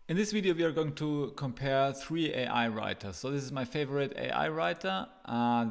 In this video, we are going to compare 3 AI writers. So this is my favorite AI writer.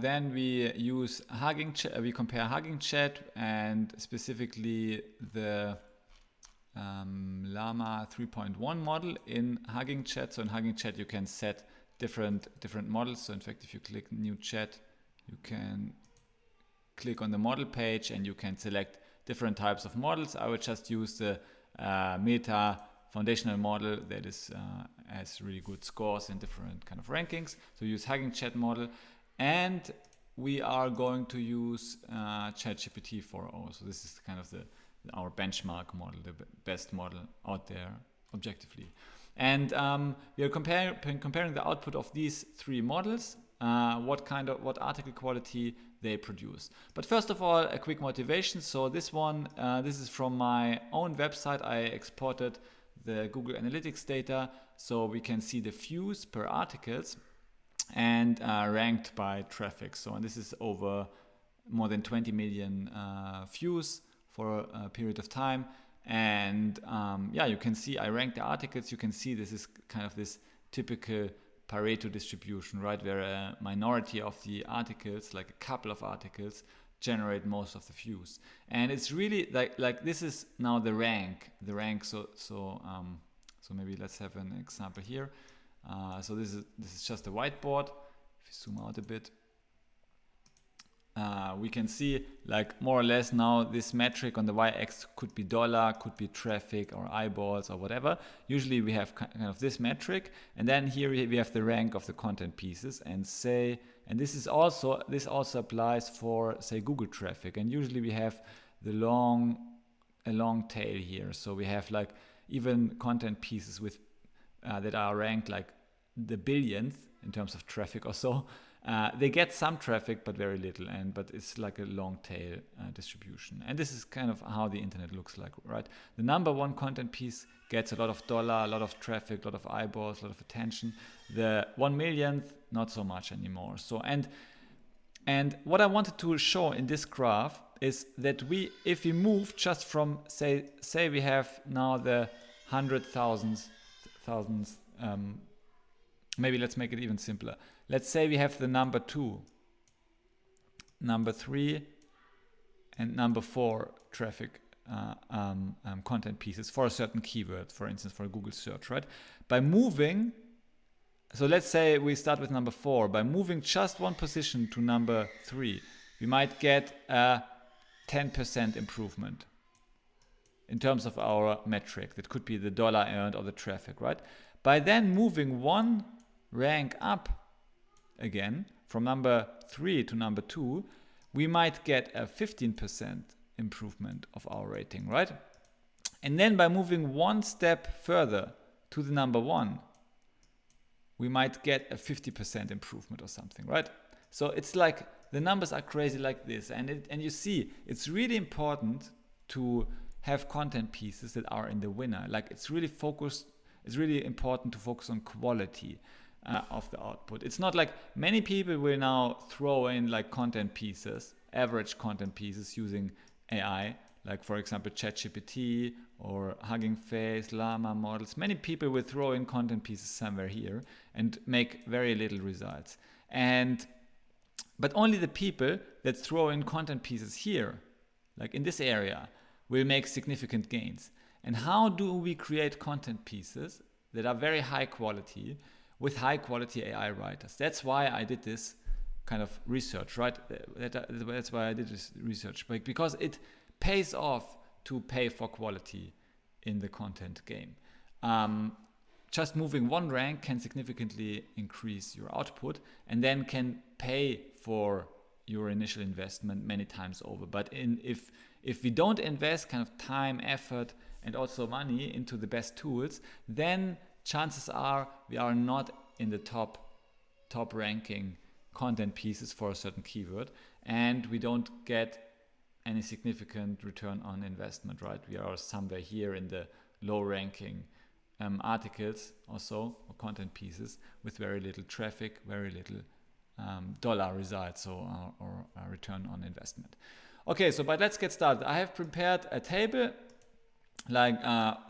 Then we use HuggingChat. We compare HuggingChat and specifically the Llama 3.1 model in HuggingChat. So in HuggingChat, you can set different models. So in fact, if you click New Chat, you can click on the model page and you can select different types of models. I would just use the Meta foundational model that is has really good scores in different kind of rankings. So use HuggingChat model, and we are going to use ChatGPT-4o. So this is kind of our benchmark model, the best model out there objectively. And we are comparing the output of these 3 models, what article quality they produce. But first of all, a quick motivation. So this one, this is from my own website. I exported the Google Analytics data, so we can see the views per articles and ranked by traffic. So, and this is over more than 20 million views for a period of time. And yeah, you can see I ranked the articles. You can see this is kind of this typical Pareto distribution, right, where a minority of the articles, like a couple of articles, generate most of the views. And it's really like this is now the rank. So maybe let's have an example here. So this is just a whiteboard. If you zoom out a bit, we can see like more or less now this metric on the y-axis could be dollar, could be traffic or eyeballs or whatever. Usually we have kind of this metric, and then here we have the rank of the content pieces, and this also applies for, say, Google traffic. And usually we have a long tail here. So we have like even content pieces with that are ranked like the billionth in terms of traffic or so. They get some traffic, but very little, but it's like a long tail distribution. And this is kind of how the internet looks like, right? The number one content piece gets a lot of dollar, a lot of traffic, a lot of eyeballs, a lot of attention. The 1 millionth, not so much anymore. So and what I wanted to show in this graph is that if we move just from say we have now the 100,000s, maybe let's make it even simpler. Let's say we have the number 2, number 3, and number 4 traffic content pieces for a certain keyword, for instance, for a Google search, right? By moving, so let's say we start with number 4. By moving just one position to number 3, we might get a 10% improvement in terms of our metric. That could be the dollar earned or the traffic, right? By then moving one rank up again from number 3 to number 2, we might get a 15% improvement of our rating, right? And then by moving one step further to the number 1, we might get a 50% improvement or something, right? So it's like the numbers are crazy like this, and you see it's really important to have content pieces that are in the winner. Like it's really important to focus on quality of the output. It's not like many people will now throw in like content pieces, average content pieces using AI, like for example ChatGPT or Hugging Face, Llama models. Many people will throw in content pieces somewhere here and make very little results. But only the people that throw in content pieces here, like in this area, will make significant gains. And how do we create content pieces that are very high quality with high quality AI writers? That's why I did this kind of research, right? That's why I did this research, because it pays off to pay for quality in the content game. Just moving one rank can significantly increase your output and then can pay for your initial investment many times over. But if we don't invest kind of time, effort, and also money into the best tools, then chances are we are not in the top ranking content pieces for a certain keyword, and we don't get any significant return on investment, right? We are somewhere here in the low ranking articles also, or content pieces with very little traffic, very little dollar results or return on investment. Okay, but let's get started. I have prepared a table like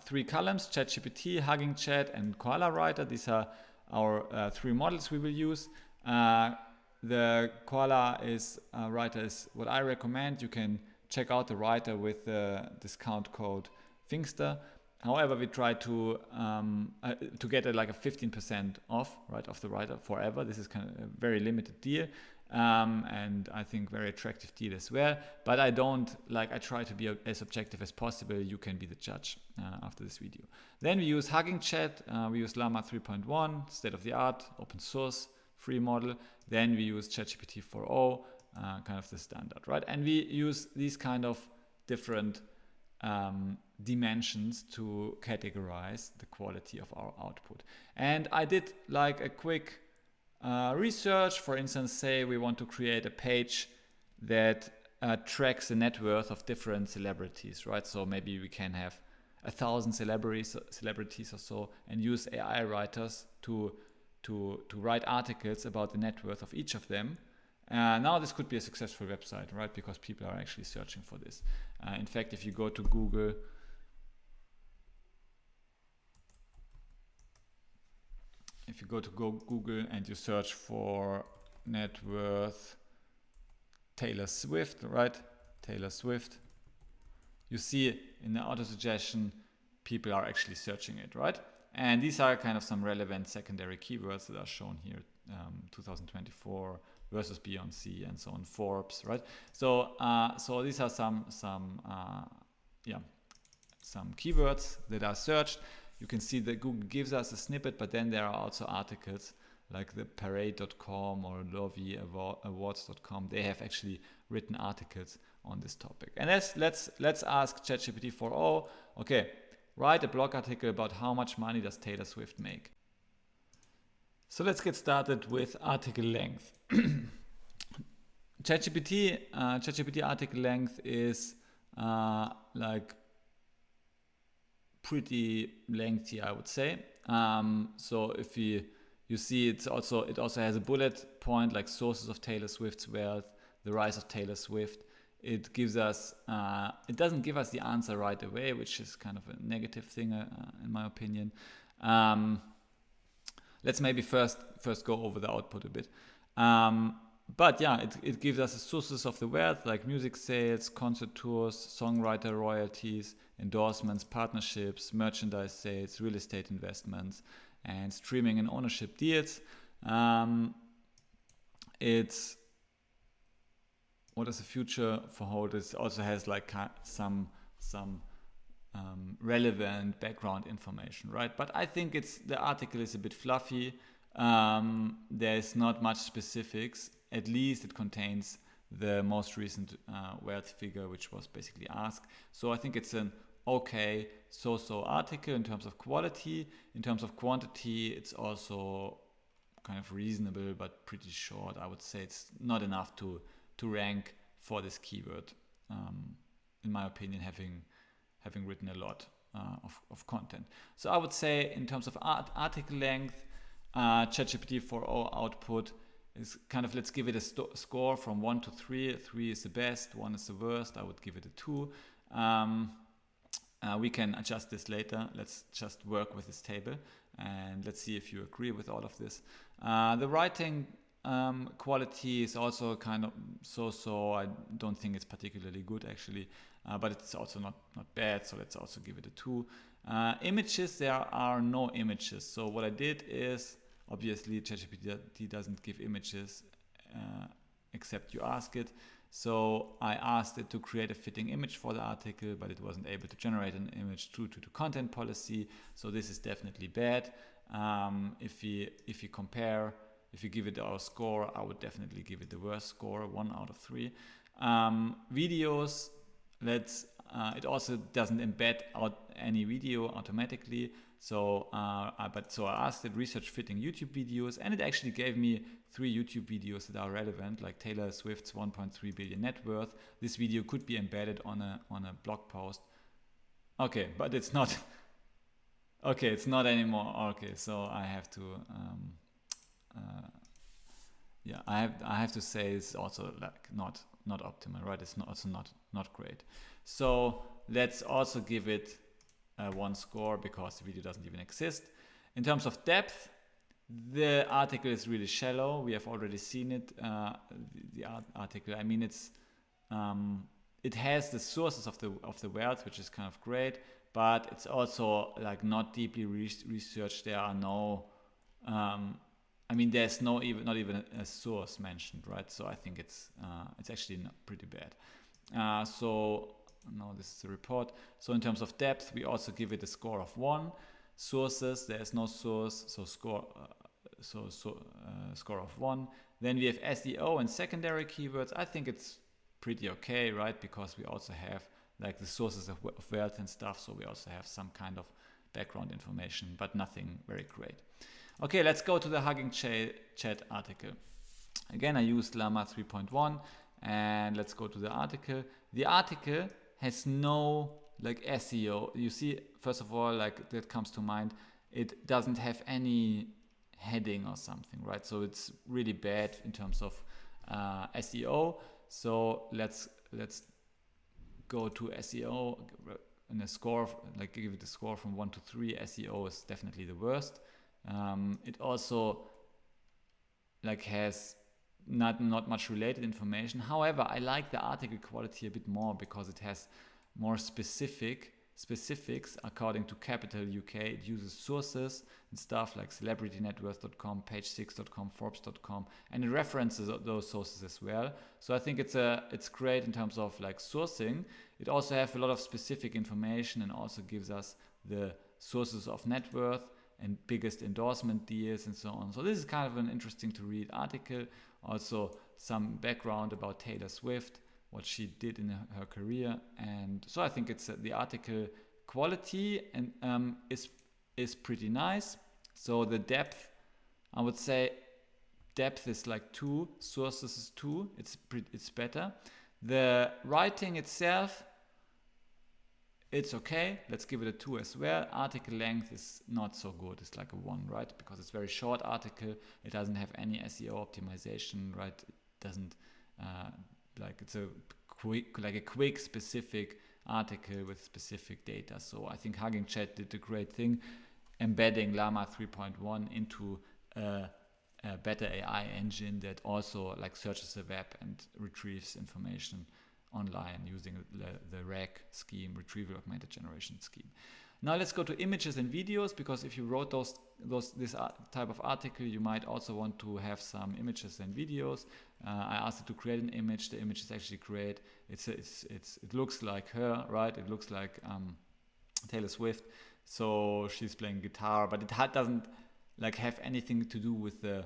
3 columns: ChatGPT, HuggingChat, and KoalaWriter. These are our 3 models we will use. The Koala writer is what I recommend. You can check out the writer with the discount code Pfingster. However, we try to get like a 15% off, right, of the writer forever. This is kind of a very limited deal, and I think very attractive deal as well. But I try to be as objective as possible. You can be the judge after this video. Then we use HuggingChat. We use Llama 3.1, state of the art, open source, free model. Then we use ChatGPT-4o, kind of the standard, right? And we use these kind of different dimensions to categorize the quality of our output. And I did like a quick research. For instance, say we want to create a page that tracks the net worth of different celebrities, right? So maybe we can have 1,000 celebrities or so, and use AI writers to write articles about the net worth of each of them. Now this could be a successful website, right? Because people are actually searching for this. In fact, if you go to Google, Google and you search for net worth Taylor Swift, right? Taylor Swift. You see in the auto suggestion, people are actually searching it, right? And these are kind of some relevant secondary keywords that are shown here. 2024 versus Beyonce and so on, Forbes, right? So these are some keywords that are searched. You can see that Google gives us a snippet, but then there are also articles like the parade.com or lovieawards.com. They have actually written articles on this topic. And let's ask ChatGPT-4o, okay, write a blog article about how much money does Taylor Swift make. So let's get started with article length. ChatGPT article length is like pretty lengthy, I would say. So if you see, it also has a bullet point like sources of Taylor Swift's wealth, the rise of Taylor Swift. It gives us, it doesn't give us the answer right away, which is kind of a negative thing in my opinion. Let's maybe first go over the output a bit. But yeah, it gives us the sources of the wealth like music sales, concert tours, songwriter royalties, endorsements, partnerships, merchandise sales, real estate investments, and streaming and ownership deals. It's what does the future for hold? It also has like some relevant background information, right? But I think the article is a bit fluffy. There's not much specifics. At least it contains the most recent wealth figure, which was basically asked. So I think it's an okay so-so article in terms of quality. In terms of quantity, it's also kind of reasonable, but pretty short. I would say it's not enough to rank for this keyword, in my opinion, having written a lot of content. So I would say in terms of article length, ChatGPT-4o output is kind of, let's give it a score from 1 to 3. 3 is the best, 1 is the worst. I would give it a 2. We can adjust this later. Let's just work with this table and let's see if you agree with all of this. The writing quality is also kind of so-so. I don't think it's particularly good actually, but it's also not bad, so let's also give it a 2. Images, there are no images. So what I did is, obviously ChatGPT doesn't give images except you ask it. So I asked it to create a fitting image for the article, but it wasn't able to generate an image due to the content policy. So this is definitely bad. If you compare, if you give it our score, I would definitely give it the worst score, 1 out of 3. Videos, it also doesn't embed out any video automatically. So I asked it research fitting YouTube videos, and it actually gave me 3 YouTube videos that are relevant, like Taylor Swift's 1.3 billion net worth. This video could be embedded on a blog post. Okay, but it's not. Okay, it's not anymore. Okay, so I have to. I have to say it's also like not optimal, right? It's also not great. So let's also give it one score because the video doesn't even exist. In terms of depth, the article is really shallow. We have already seen it. The article, I mean, it has the sources of the words, which is kind of great, but it's also like not deeply researched. There are no, I mean, there's not even a source mentioned, right? So I think it's actually pretty bad. So now this is the report. So in terms of depth, we also give it a score of 1. Sources, there is no source, so score of 1. Then we have SEO and secondary keywords. I think it's pretty okay, right? Because we also have like the sources of wealth and stuff, so we also have some kind of background information, but nothing very great. Okay, let's go to the HuggingChat article. Again, I used Llama 3.1, and let's go to the article. The article has no like SEO. You see, first of all, like that comes to mind, it doesn't have any heading or something, right? So it's really bad in terms of SEO. So let's go to SEO and a score, like give it a score from 1 to 3. SEO is definitely the worst. It also like has not much related information. However, I like the article quality a bit more because it has more specifics according to Capital UK. It uses sources and stuff like celebritynetworth.com, page6.com, forbes.com, and it references those sources as well. So I think it's great in terms of like sourcing. It also has a lot of specific information and also gives us the sources of net worth and biggest endorsement deals and so on. So this is kind of an interesting to read article. Also some background about Taylor Swift, what she did in her career, and so I think it's the article quality and is pretty nice. So the depth, I would say depth is like 2, sources is 2. It's better. The writing itself, it's okay. Let's give it a 2 as well. Article length is not so good. It's like a 1, right? Because it's a very short article. It doesn't have any SEO optimization, right? It doesn't like it's a quick specific article with specific data. So I think HuggingChat did a great thing, embedding Llama 3.1 into a better AI engine that also like searches the web and retrieves information online using the RAG scheme, retrieval augmented generation scheme. Now let's go to images and videos, because if you wrote this type of article, you might also want to have some images and videos. I asked it to create an image. The image is actually great. It looks like her, right? It looks like Taylor Swift. So she's playing guitar, but it doesn't like have anything to do with her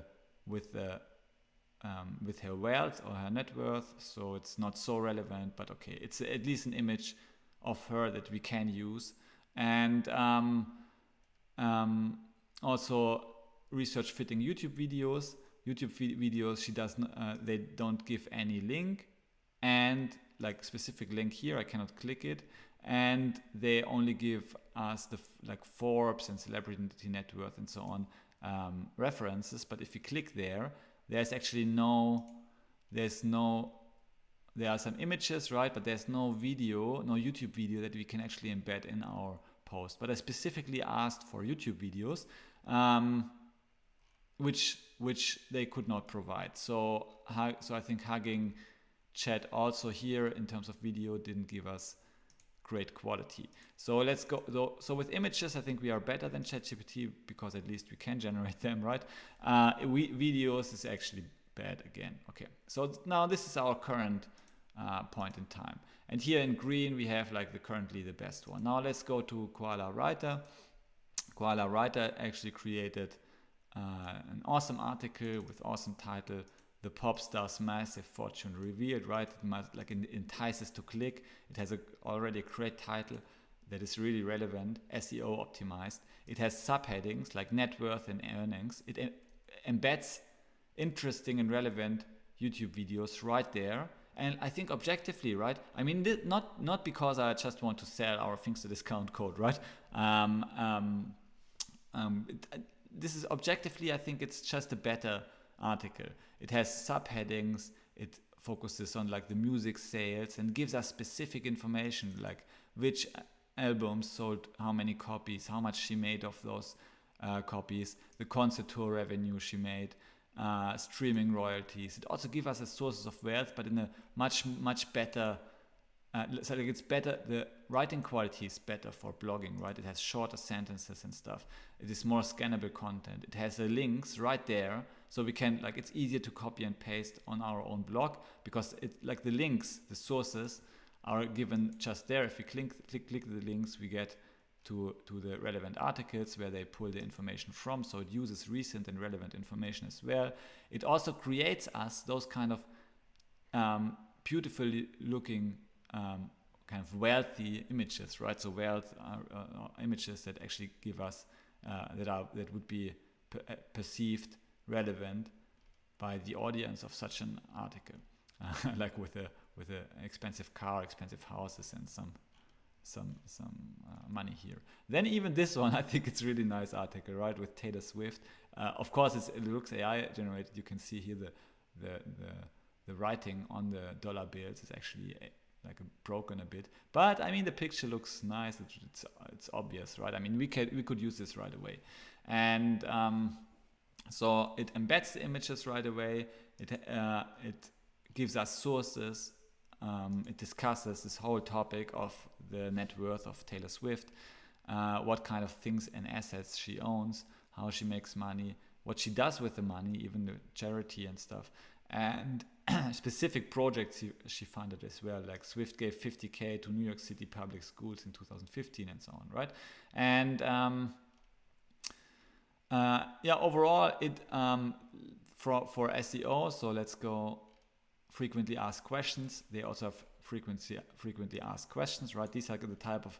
wealth or her net worth. So it's not so relevant, but okay, it's at least an image of her that we can use. And also research fitting YouTube videos. Videos she does they don't give any link, and like specific link here I cannot click it, and they only give us the like Forbes and Celebrity Net Worth and so on references. But if you click there, there's actually there are some images, right? But there's no video, no YouTube video that we can actually embed in our post. But I specifically asked for YouTube videos, which they could not provide. So I think HuggingChat also here in terms of video didn't give us great quality. So let's go. So with images, I think we are better than ChatGPT because at least we can generate them, right? Videos is actually bad again. Okay, so now this is our current point in time, and here in green we have like currently the best one. Now let's go to KoalaWriter. KoalaWriter actually created an awesome article with awesome title, "The Pop Star's Massive Fortune Revealed," right? It entices to click. It has already a great title that is really relevant, SEO optimized. It has subheadings like net worth and earnings. It embeds interesting and relevant YouTube videos right there. And I think objectively, right? I mean, not because I just want to sell our things to discount code, right? This is objectively, I think it's just a better article. It has subheadings. It focuses on like the music sales and gives us specific information like which albums sold, how many copies, how much she made of those copies, the concert tour revenue she made, streaming royalties. It also gives us a sources of wealth, but in a much better. So like it's better. The writing quality is better for blogging, right? It has shorter sentences and stuff. It is more scannable content. It has the links right there, so we can like it's easier to copy and paste on our own blog because it like the links, the sources are given just there. If we click the links, we get to the relevant articles where they pull the information from. So it uses recent and relevant information as well. It also creates us those kind of beautifully looking kind of wealthy images, right? So wealth images that actually give us that would be perceived relevant by the audience of such an article, like with a expensive car, expensive houses, and some money here. Then even this one, I think it's really nice article, right? With Taylor Swift. Of course, it looks AI generated. You can see here the writing on the dollar bills is actually like broken a bit, but I mean the picture looks nice. It's obvious, right? I mean we could use this right away, and so it embeds the images right away. It gives us sources. It discusses this whole topic of the net worth of Taylor Swift, what kind of things and assets she owns, how she makes money, what she does with the money, even the charity and stuff, and specific projects she funded as well. Like Swift gave $50,000 to New York City public schools in 2015 and so on, right? And overall it for SEO. So let's go frequently asked questions. They also have frequently asked questions, right? These are the type of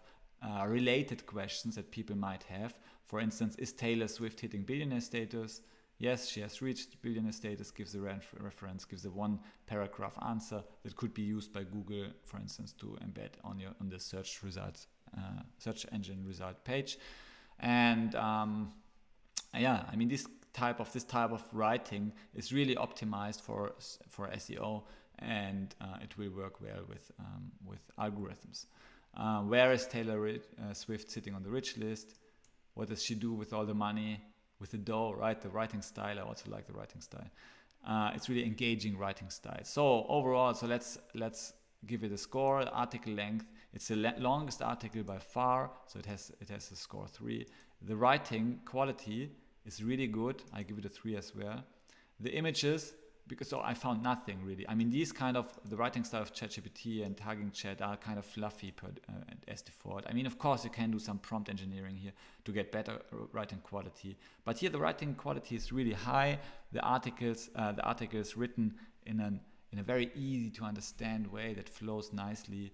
related questions that people might have. For instance, is Taylor Swift hitting billionaire status? Yes, she has reached billionaire status, gives a reference, gives a one paragraph answer that could be used by Google, for instance, to embed on the search results, search engine result page. And I mean this type of writing is really optimized for SEO, and it will work well with algorithms. Where is Taylor Swift sitting on the rich list? What does she do with all the money? With the dough, right? The writing style, I also like the writing style. It's really engaging writing style. So overall, so let's give it a score. Article length, it's the longest article by far, so it has a score 3. The writing quality is really good. I give it a 3 as well. The images, because I found nothing really. I mean, these kind of, the writing style of ChatGPT and HuggingChat are kind of fluffy as default. I mean, of course, you can do some prompt engineering here to get better writing quality. But here the writing quality is really high. The article is written in a very easy to understand way that flows nicely.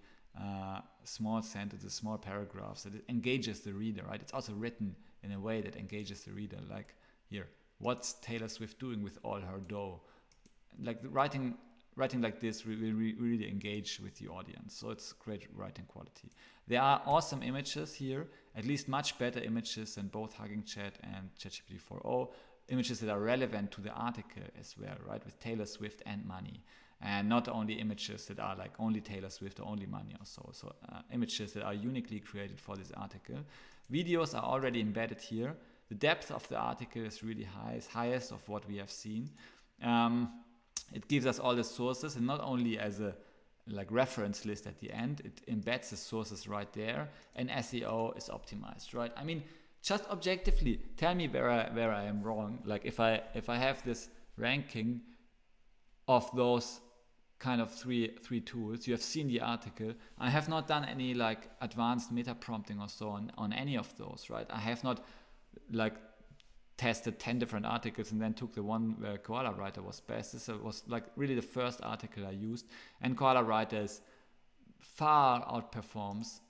Small sentences, small paragraphs, that it engages the reader, right? It's also written in a way that engages the reader. Like here, what's Taylor Swift doing with all her dough? Like the writing like this will really engage with the audience. So it's great writing quality. There are awesome images here, at least much better images than both HuggingChat and ChatGPT-4o. Images that are relevant to the article as well, right? With Taylor Swift and money. And not only images that are like only Taylor Swift or only money or so. So images that are uniquely created for this article. Videos are already embedded here. The depth of the article is really high, it's highest of what we have seen. It gives us all the sources, and not only as a like reference list at the end, it embeds the sources right there, and SEO is optimized, right? I mean, just objectively tell me where I am wrong. Like if I have this ranking of those kind of three tools, you have seen the article. I have not done any like advanced meta prompting or so on any of those, right? I have not like tested 10 different articles and then took the one where KoalaWriter was best. This was like really the first article I used, and KoalaWriter far outperforms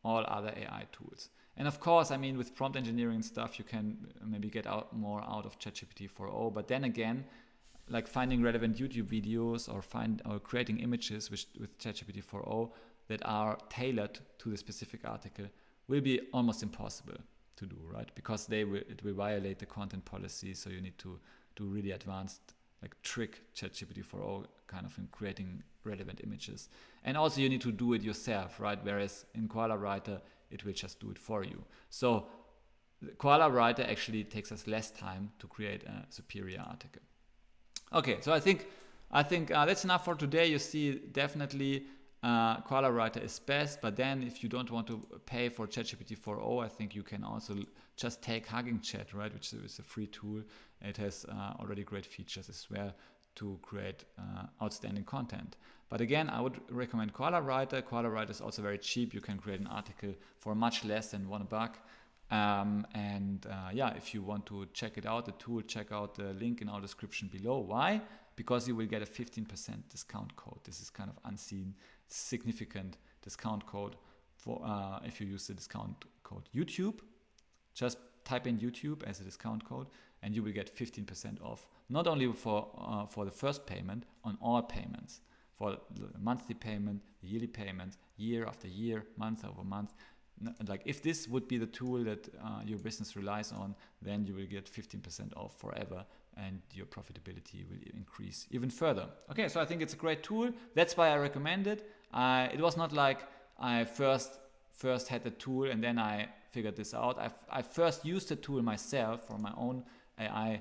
all other AI tools. And of course, I mean, with prompt engineering stuff, you can maybe get more out of ChatGPT-4o, but then again, like finding relevant YouTube videos or creating images with ChatGPT-4o that are tailored to the specific article will be almost impossible to do, right? Because it will violate the content policy. So you need to do really advanced, like trick ChatGPT-4o kind of in creating relevant images. And also you need to do it yourself, right? Whereas in KoalaWriter, it will just do it for you. So KoalaWriter actually takes us less time to create a superior article. Okay, so I think that's enough for today. You see, definitely KoalaWriter is best, but then if you don't want to pay for ChatGPT-4o, I think you can also just take HuggingChat, right, which is a free tool. It has already great features as well to create outstanding content. But again, I would recommend KoalaWriter. KoalaWriter is also very cheap. You can create an article for much less than $1. Yeah, if you want to check it out, the tool, check out the link in our description below. Why? Because you will get a 15% discount code. This is kind of unseen, significant discount code for if you use the discount code YouTube. Just type in YouTube as a discount code, and you will get 15% off. Not only for the first payment, on all payments, for the monthly payment, the yearly payments, year after year, month over month. Like if this would be the tool that your business relies on, then you will get 15% off forever, and your profitability will increase even further. Okay, so I think it's a great tool. That's why I recommend it. It was not like I first had the tool and then I figured this out. I first used the tool myself for my own AI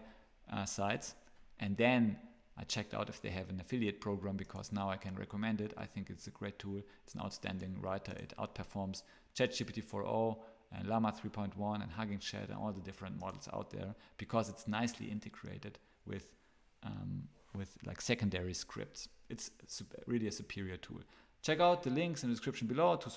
sites, and then I checked out if they have an affiliate program, because now I can recommend it. I think it's a great tool. It's an outstanding writer. It outperforms ChatGPT-4o and Llama 3.1 and HuggingChat and all the different models out there, because it's nicely integrated with like secondary scripts. It's really a superior tool. Check out the links in the description below to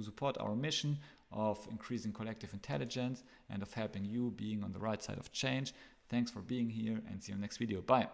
support our mission of increasing collective intelligence and of helping you being on the right side of change. Thanks for being here, and see you in the next video. Bye.